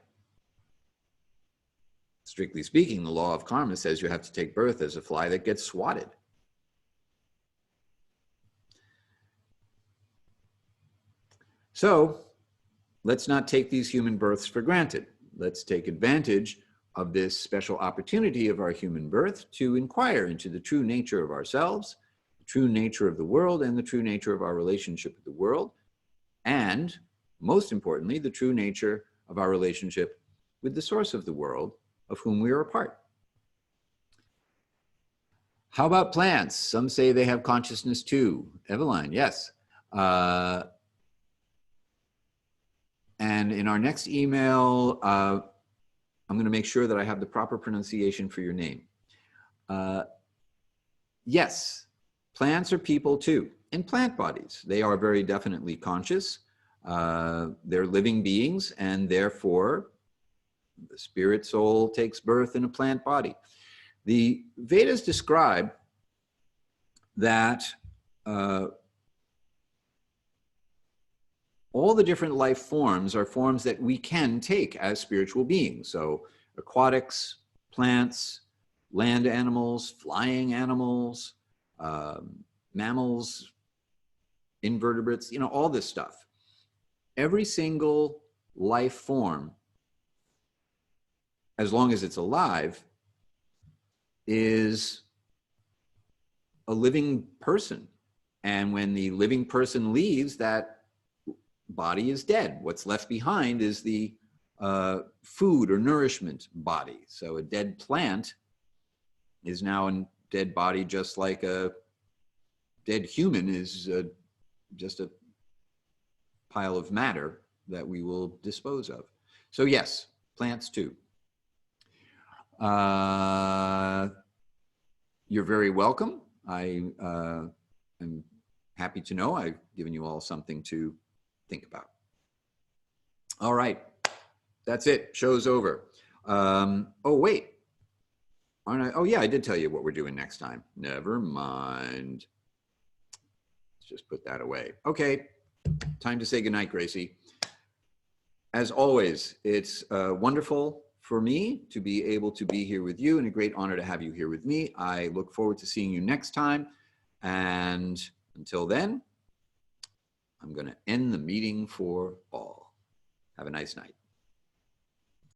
strictly speaking, the law of karma says you have to take birth as a fly that gets swatted. So let's not take these human births for granted. Let's take advantage of this special opportunity of our human birth to inquire into the true nature of ourselves, the true nature of the world, and the true nature of our relationship with the world, and most importantly, the true nature of our relationship with the source of the world, of whom we are a part. How about plants? Some say they have consciousness too. Eveline, yes. And in our next email, I'm going to make sure that I have the proper pronunciation for your name. Yes, plants are people too, in plant bodies. They are very definitely conscious. They're living beings, and therefore the spirit soul takes birth in a plant body. The Vedas describe that all the different life forms are forms that we can take as spiritual beings. So aquatics, plants, land animals, flying animals, mammals, invertebrates, all this stuff. Every single life form, as long as it's alive, is a living person. And when the living person leaves, that body is dead. What's left behind is the food or nourishment body. So a dead plant is now a dead body, just like a dead human is just a pile of matter that we will dispose of. So yes, plants too. You're very welcome. I am happy to know I've given you all something to think about. All right, that's it. Show's over. Oh, wait. Aren't I? Oh, yeah, I did tell you what we're doing next time. Never mind. Let's just put that away. Okay, time to say goodnight, Gracie. As always, it's wonderful for me to be able to be here with you, and a great honor to have you here with me. I look forward to seeing you next time. And until then, I'm going to end the meeting for all. Have a nice night.